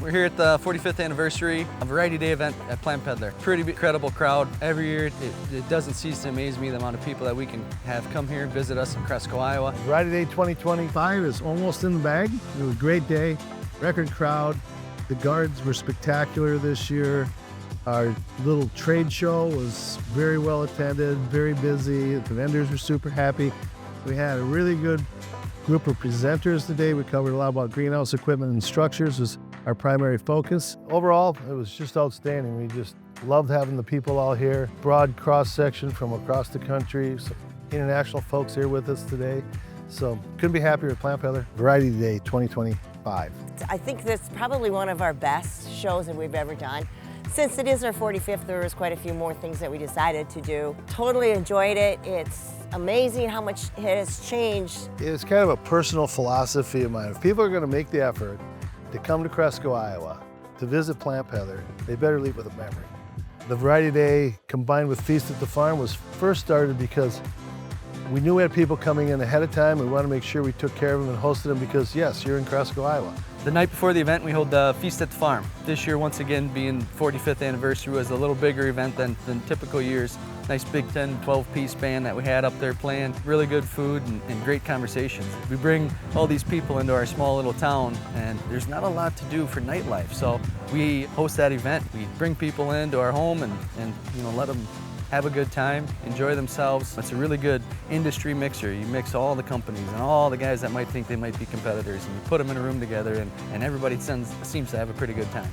We're here at the 45th anniversary Variety Day event at Plantpeddler. Pretty incredible crowd. Every year, it doesn't cease to amaze me the amount of people that we can have come here and visit us in Cresco, Iowa. Variety Day 2025 is almost in the bag. It was a great day, record crowd. The guards were spectacular this year. Our little trade show was very well attended, very busy. The vendors were super happy. We had a really good group of presenters today. We covered a lot about greenhouse equipment and structures was our primary focus. Overall, it was just outstanding. We just loved having the people all here. Broad cross-section from across the country. Some international folks here with us today. So couldn't be happier with Plantpeddler Variety Day 2025. I think that's probably one of our best shows that we've ever done. Since it is our 45th, there was quite a few more things that we decided to do. Totally enjoyed it. It's amazing how much it has changed. It's kind of a personal philosophy of mine. If people are going to make the effort to come to Cresco, Iowa, to visit Plantpeddler, they better leave with a memory. The Variety Day combined with Feast at the Farm was first started because we knew we had people coming in ahead of time. We wanted to make sure we took care of them and hosted them because, yes, you're in Cresco, Iowa. The night before the event, we hold the Feast at the Farm. This year, once again, being 45th anniversary, was a little bigger event than typical years. Nice big 10, 12-piece band that we had up there playing. Really good food and great conversations. We bring all these people into our small little town, and there's not a lot to do for nightlife. So we host that event. We bring people into our home and let them have a good time, enjoy themselves. It's a really good industry mixer. You mix all the companies and all the guys that might think they might be competitors, and you put them in a room together, and everybody seems to have a pretty good time.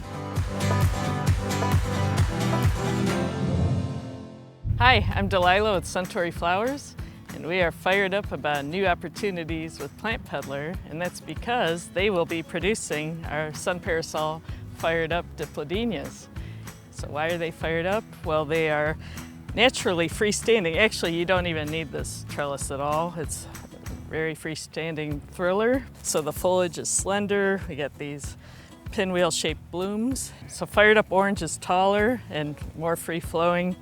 Hi, I'm Delilah with Suntory Flowers, and we are fired up about new opportunities with Plantpeddler, and that's because they will be producing our Sun Parasol Fired Up Dipladenias. So why are they fired up? Well, they are naturally freestanding. Actually, you don't even need this trellis at all. It's a very freestanding thriller. So the foliage is slender. We get these pinwheel-shaped blooms. So Fired Up Orange is taller and more free-flowing,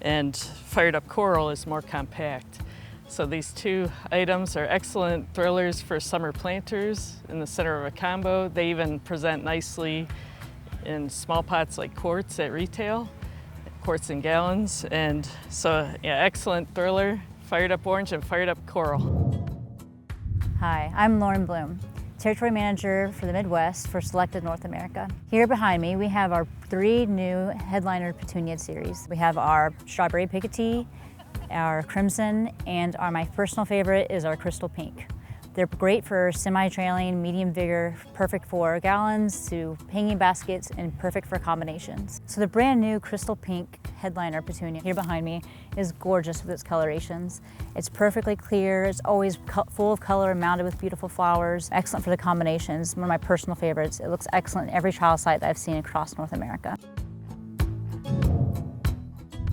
and Fired Up Coral is more compact. So these two items are excellent thrillers for summer planters in the center of a combo. They even present nicely in small pots like quartz at retail. Quarts and gallons, and so yeah, excellent thriller, Fired Up Orange and Fired Up Coral. Hi, I'm Lauren Bloom, Territory Manager for the Midwest for Selecta North America. Here behind me we have our 3 new headliner Petunia series. We have our Strawberry Picotee, our Crimson, and my personal favorite is our Crystal Pink. They're great for semi-trailing, medium vigor, perfect for gallons to hanging baskets, and perfect for combinations. So the brand new Crystal Pink headliner Petunia here behind me is gorgeous with its colorations. It's perfectly clear, it's always full of color and mounted with beautiful flowers. Excellent for the combinations, one of my personal favorites. It looks excellent in every trial site that I've seen across North America.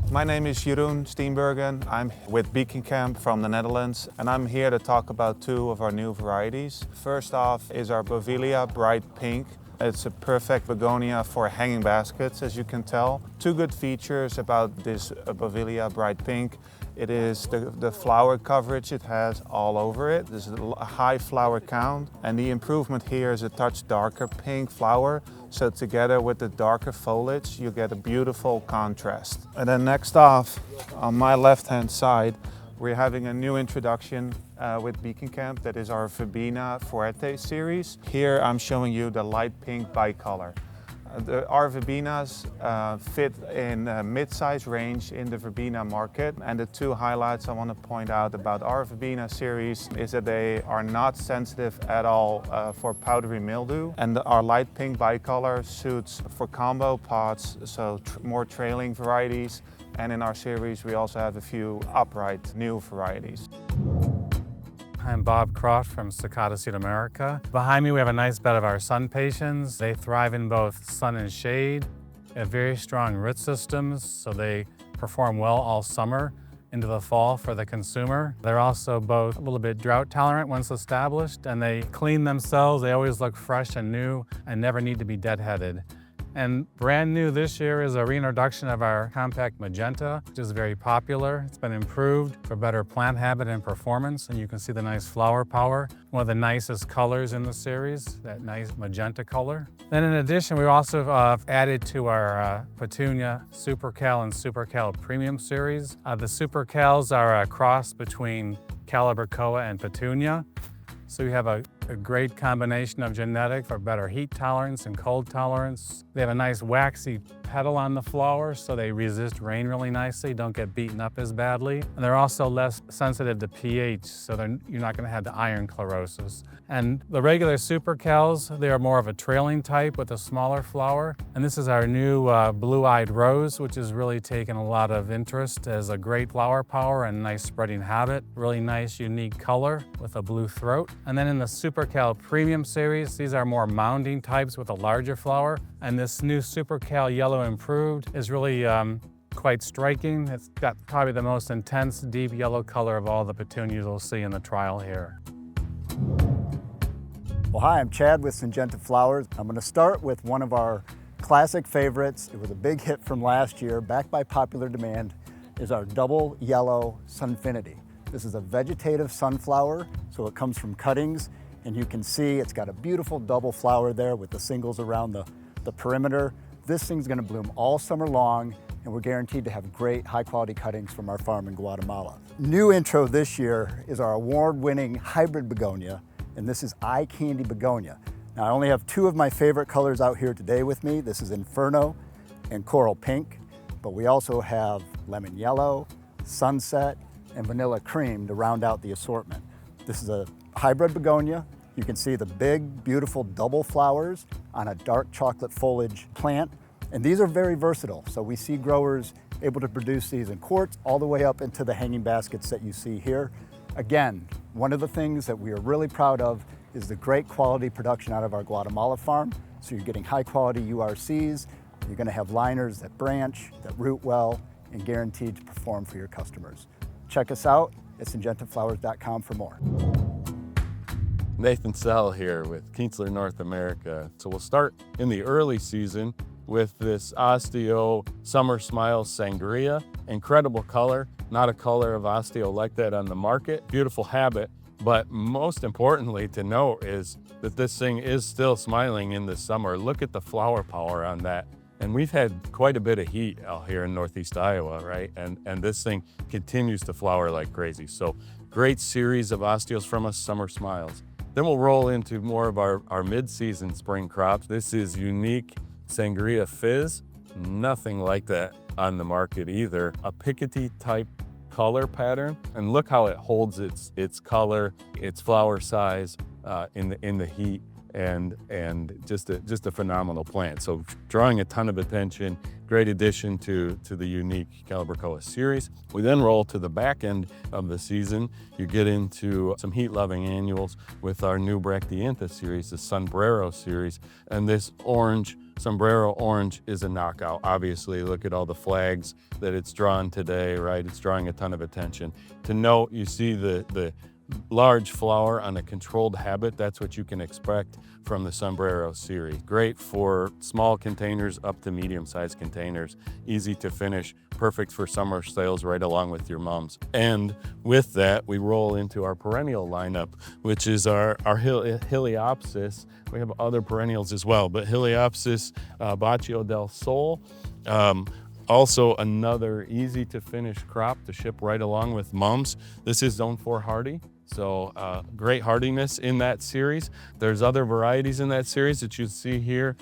My name is Jeroen Steenbergen. I'm with Beekenkamp from the Netherlands, and I'm here to talk about 2 of our new varieties. First off is our Bovilia Bright Pink. It's a perfect begonia for hanging baskets, as you can tell. 2 good features about this Bovilia Bright Pink. It is the flower coverage it has all over it. There's a high flower count, and the improvement here is a touch darker pink flower. So together with the darker foliage, you get a beautiful contrast. And then next off, on my left-hand side, we're having a new introduction with Beekenkamp. That is our Verbena Variety series. Here I'm showing you the light pink bicolor. Our verbenas fit in a mid-size range in the verbena market, and the 2 highlights I want to point out about our verbena series is that they are not sensitive at all for powdery mildew, and our light pink bicolor suits for combo pots, so more trailing varieties, and in our series we also have a few upright new varieties. I'm Bob Croft from Sakata Seed America. Behind me we have a nice bed of our sun pations. They thrive in both sun and shade. They have very strong root systems, so they perform well all summer into the fall for the consumer. They're also both a little bit drought tolerant once established, and they clean themselves. They always look fresh and new and never need to be deadheaded. And brand new this year is a reintroduction of our compact magenta, which is very popular. It's been improved for better plant habit and performance, and you can see the nice flower power. One of the nicest colors in the series, that nice magenta color. Then in addition, we also added to our Petunia Super Cal and Super Cal Premium series. The Super Cals are a cross between Calibrachoa and Petunia. So you have a great combination of genetic for better heat tolerance and cold tolerance. They have a nice waxy petal on the flower, so they resist rain really nicely, don't get beaten up as badly. And they're also less sensitive to pH, so you're not gonna have the iron chlorosis. And the regular Super Cals, they are more of a trailing type with a smaller flower. And this is our new blue-eyed rose, which has really taken a lot of interest as a great flower power and nice spreading habit. Really nice, unique color with a blue throat. And then in the Super Cal Premium series, these are more mounding types with a larger flower. And this new Super Cal Yellow Improved is really quite striking. It's got probably the most intense, deep yellow color of all the petunias you'll see in the trial here. Well, hi, I'm Chad with Syngenta Flowers. I'm going to start with one of our classic favorites. It was a big hit from last year, backed by popular demand, is our double yellow Sunfinity. This is a vegetative sunflower, so it comes from cuttings, and you can see it's got a beautiful double flower there with the singles around the perimeter. This thing's going to bloom all summer long, and we're guaranteed to have great high-quality cuttings from our farm in Guatemala. New intro this year is our award-winning hybrid begonia, and this is Candy Begonia. Now, I only have two of my favorite colors out here today with me. This is Inferno and Coral Pink, but we also have Lemon Yellow, Sunset, and Vanilla Cream to round out the assortment. This is a hybrid begonia. You can see the big, beautiful double flowers on a dark chocolate foliage plant, and these are very versatile. So we see growers able to produce these in quarts all the way up into the hanging baskets that you see here. Again, one of the things that we are really proud of is the great quality production out of our Guatemala farm. So you're getting high quality URCs, you're gonna have liners that branch, that root well, and guaranteed to perform for your customers. Check us out at syngentaflowers.com for more. Nathan Sell here with Kientzler North America. So we'll start in the early season with this Osteo Summer Smiles Sangria. Incredible color, not a color of Osteo like that on the market. Beautiful habit, but most importantly to note is that this thing is still smiling in the summer. Look at the flower power on that. And we've had quite a bit of heat out here in Northeast Iowa, right? And this thing continues to flower like crazy. So great series of Osteos from us, Summer Smiles. Then we'll roll into more of our mid-season spring crops. This is unique Sangria Fizz. Nothing like that on the market either. A Piketty type color pattern. And look how it holds its color, its flower size in the heat. And just a phenomenal plant. So drawing a ton of attention, great addition to the unique Calibrachoa series. We then roll to the back end of the season. You get into some heat-loving annuals with our new Brachyantha series, the Sombrero series. And this orange, Sombrero Orange, is a knockout. Obviously, look at all the flags that it's drawn today, right? It's drawing a ton of attention. To note, you see the large flower on a controlled habit. That's what you can expect from the Sombrero series. Great for small containers up to medium-sized containers. Easy to finish, perfect for summer sales right along with your mums. And with that, we roll into our perennial lineup, which is our Heliopsis. We have other perennials as well, but Heliopsis Bacio del Sol. Also another easy to finish crop to ship right along with mums. This is Zone 4 hardy. So great hardiness in that series. There's other varieties in that series that you see here.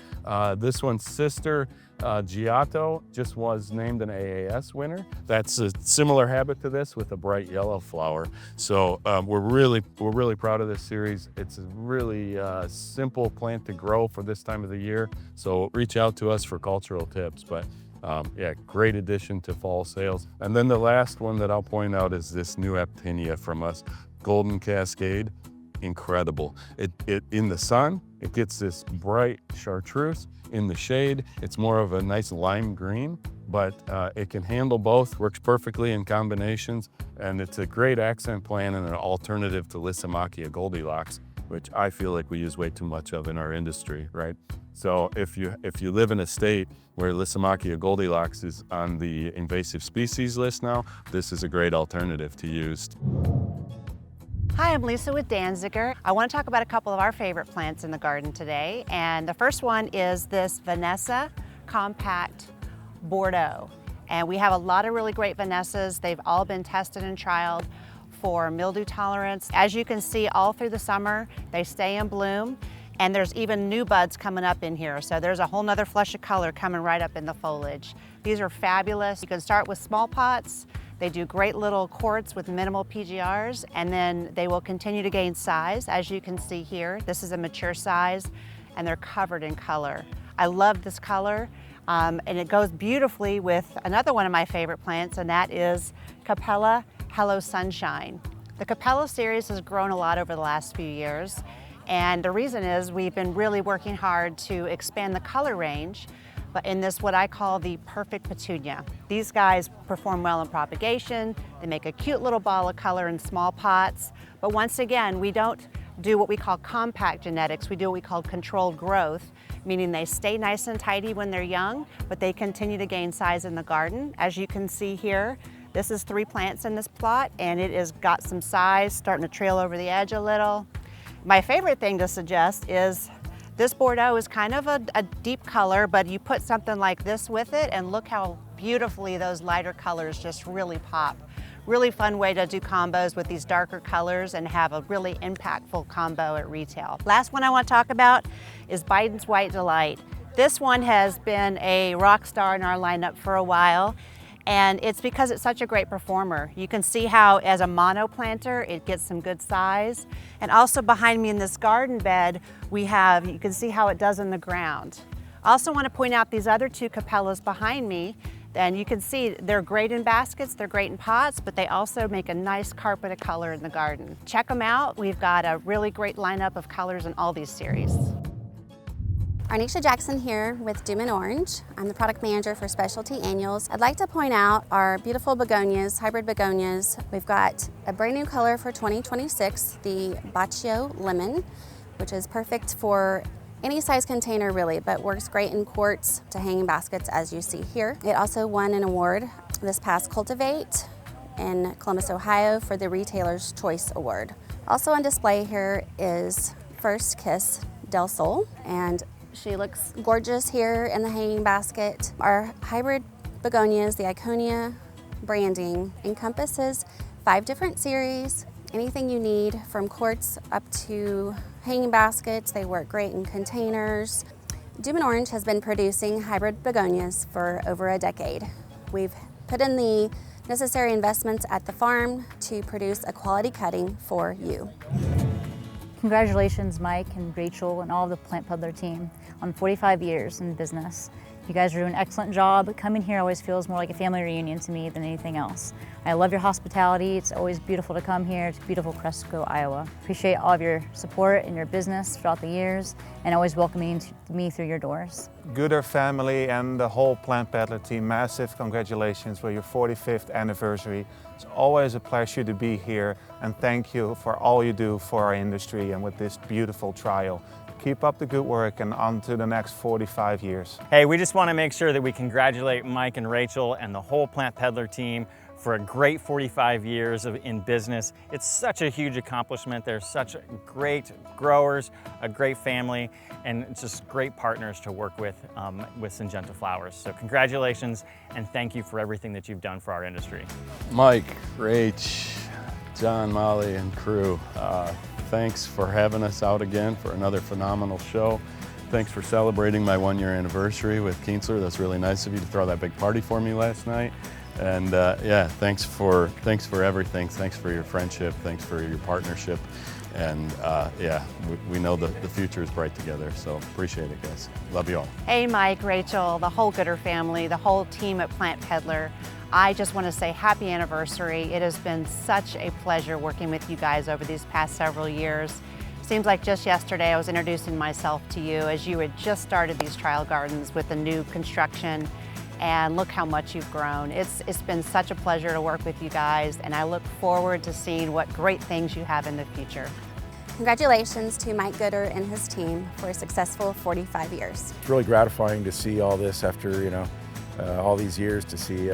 This one's sister, Giotto, just was named an AAS winner. That's a similar habit to this with a bright yellow flower. So we're really proud of this series. It's a really simple plant to grow for this time of the year. So reach out to us for cultural tips. But yeah, great addition to fall sales. And then the last one that I'll point out is this new Actinia from us, Golden Cascade. Incredible. It in the sun, it gets this bright chartreuse. In the shade, it's more of a nice lime green, but it can handle both, works perfectly in combinations, and it's a great accent plant and an alternative to Lysimachia Goldilocks. which I feel like we use way too much of in our industry, right? So if you live in a state where Lysimachia Goldilocks is on the invasive species list now, this is a great alternative to use. Hi, I'm Lisa with Danziger. I want to talk about a couple of our favorite plants in the garden today. And the first one is this Vanessa Compact Bordeaux. And we have a lot of really great Vanessas. They've all been tested and trialed for mildew tolerance. As you can see, all through the summer, they stay in bloom. And there's even new buds coming up in here. So there's a whole nother flush of color coming right up in the foliage. These are fabulous. You can start with small pots. They do great little quartz with minimal PGRs, and then they will continue to gain size. As you can see here, this is a mature size, and they're covered in color. I love this color, and it goes beautifully with another one of my favorite plants, and that is Capella Hello Sunshine. The Capella series has grown a lot over the last few years, and the reason is we've been really working hard to expand the color range, but in this what I call the perfect petunia. These guys perform well in propagation. They make a cute little ball of color in small pots. But once again, we don't do what we call compact genetics. We do what we call controlled growth, meaning they stay nice and tidy when they're young, but they continue to gain size in the garden. As you can see here, this is 3 plants in this plot, and it has got some size, starting to trail over the edge a little. My favorite thing to suggest is this Bordeaux is kind of a deep color, but you put something like this with it and look how beautifully those lighter colors just really pop. Really fun way to do combos with these darker colors and have a really impactful combo at retail. Last one I want to talk about is Biden's White Delight. This one has been a rock star in our lineup for a while, and it's because it's such a great performer. You can see how as a mono planter it gets some good size, and also behind me in this garden bed you can see how it does in the ground. I also want to point out these other 2 Capellas behind me, and you can see they're great in baskets, they're great in pots, but they also make a nice carpet of color in the garden. Check them out. We've got a really great lineup of colors in all these series. Arnisha Jackson here with Dummen Orange. I'm the product manager for specialty annuals. I'd like to point out our beautiful begonias, hybrid begonias. We've got a brand new color for 2026, the Baccio Lemon, which is perfect for any size container really, but works great in quartz to hanging baskets as you see here. It also won an award this past Cultivate in Columbus, Ohio for the Retailer's Choice Award. Also on display here is First Kiss Del Sol, and she looks gorgeous here in the hanging basket. Our hybrid begonias, the Iconia branding, encompasses 5 different series, anything you need from quartz up to hanging baskets. They work great in containers. Dummen Orange has been producing hybrid begonias for over a decade. We've put in the necessary investments at the farm to produce a quality cutting for you. Congratulations, Mike and Rachel and all of the Plantpeddler team on 45 years in business. You guys are doing an excellent job. Coming here always feels more like a family reunion to me than anything else. I love your hospitality. It's always beautiful to come here to beautiful Cresco, Iowa. Appreciate all of your support and your business throughout the years and always welcoming me through your doors. Gooder family and the whole Plantpeddler team, massive congratulations for your 45th anniversary. It's always a pleasure to be here, and thank you for all you do for our industry and with this beautiful trial. Keep up the good work and on to the next 45 years. Hey, we just want to make sure that we congratulate Mike and Rachel and the whole Plantpeddler team for a great 45 years in business. It's such a huge accomplishment. They're such great growers, a great family, and it's just great partners to work with Syngenta flowers. So congratulations and thank you for everything that you've done for our industry. Mike, Rach, John, Molly, and crew, thanks for having us out again for another phenomenal show. Thanks for celebrating my 1-year anniversary with Kientzler. That's really nice of you to throw that big party for me last night. And yeah, thanks for everything. Thanks for your friendship. Thanks for your partnership. And yeah, we know the future is bright together, so appreciate it, guys. Love you all. Hey, Mike, Rachel, the whole Gooder family, the whole team at Plantpeddler. I just want to say happy anniversary. It has been such a pleasure working with you guys over these past several years. Seems like just yesterday I was introducing myself to you as you had just started these trial gardens with the new construction, and look how much you've grown. It's been such a pleasure to work with you guys, and I look forward to seeing what great things you have in the future. Congratulations to Mike Gooder and his team for a successful 45 years. It's really gratifying to see all this after, all these years, to see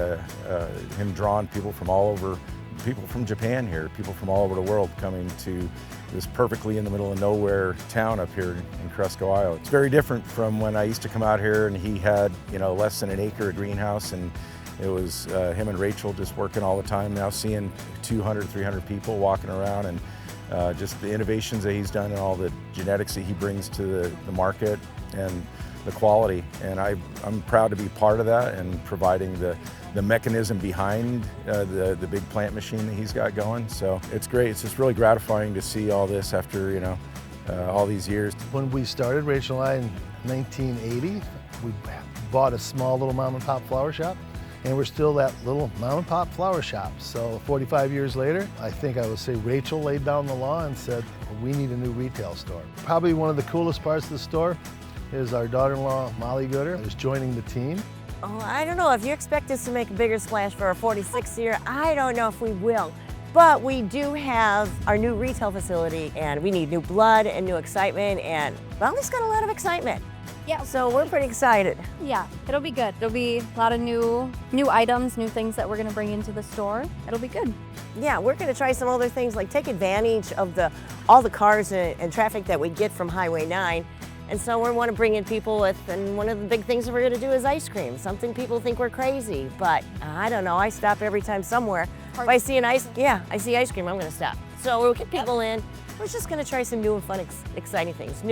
him drawing people from all over, people from Japan here, people from all over the world coming to this perfectly in the middle of nowhere town up here in Cresco, Iowa. It's very different from when I used to come out here and he had, less than an acre of greenhouse, and it was him and Rachel just working all the time. Now seeing 200, 300 people walking around, and just the innovations that he's done and all the genetics that he brings to the market and the quality. And I'm proud to be part of that and providing the mechanism behind the big plant machine that he's got going. So it's great. It's just really gratifying to see all this after, all these years. When we started, Rachel and I, in 1980, we bought a small little mom and pop flower shop, and we're still that little mom and pop flower shop. So 45 years later, I think I would say Rachel laid down the law and said, we need a new retail store. Probably one of the coolest parts of the store is our daughter-in-law, Molly Gooder, is joining the team. Oh, I don't know. If you expect us to make a bigger splash for our 46th year, I don't know if we will. But we do have our new retail facility, and we need new blood and new excitement, and Molly's got a lot of excitement. Yeah. So we're pretty excited. Yeah, it'll be good. There'll be a lot of new items, new things that we're going to bring into the store. It'll be good. Yeah, we're going to try some other things, like take advantage of all the cars and traffic that we get from Highway 9. And so we want to bring in people with, and one of the big things that we're going to do is ice cream. Something people think we're crazy, but I don't know. I stop every time somewhere. If I see I see ice cream, I'm going to stop. So we'll get people in. We're just going to try some new and fun, exciting things.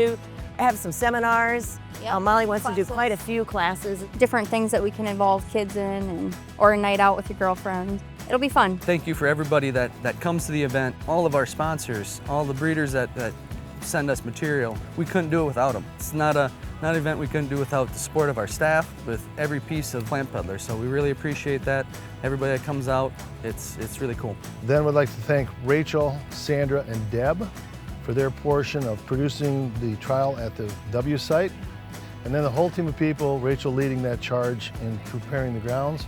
Have some seminars. Yep. Molly wants to do quite a few classes. Different things that we can involve kids in, or a night out with your girlfriend. It'll be fun. Thank you for everybody that comes to the event, all of our sponsors, all the breeders that send us material. We couldn't do it without them. It's not an event we couldn't do without the support of our staff with every piece of Plantpeddler. So we really appreciate that. Everybody that comes out, it's really cool. Then we'd like to thank Rachel, Sandra, and Deb for their portion of producing the trial at the W site. And then the whole team of people, Rachel leading that charge in preparing the grounds.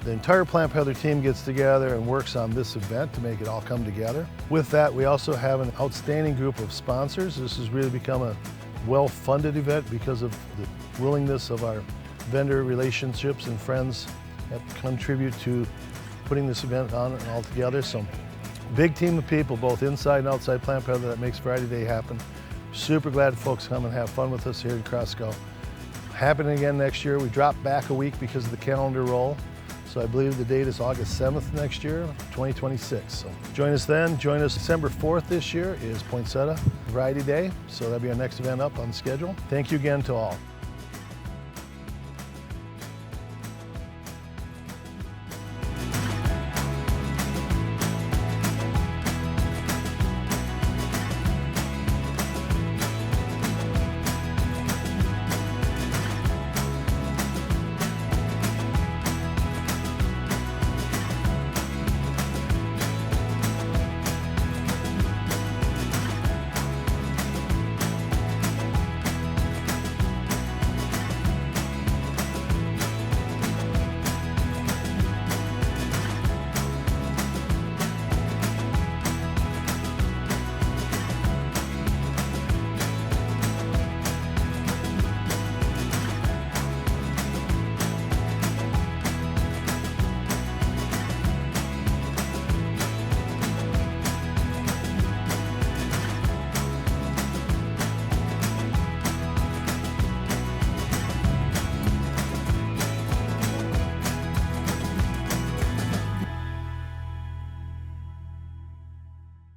The entire Plantpeddler team gets together and works on this event to make it all come together. With that, we also have an outstanding group of sponsors. This has really become a well-funded event because of the willingness of our vendor relationships and friends that contribute to putting this event on and all together. So, big team of people, both inside and outside Plantpeddler, that makes Variety Day happen. Super glad folks come and have fun with us here in Cresco. Happening again next year. We dropped back a week because of the calendar roll. So I believe the date is August 7th next year, 2026. So join us then. Join us December 4th this year is Poinsettia Variety Day. So that'll be our next event up on schedule. Thank you again to all.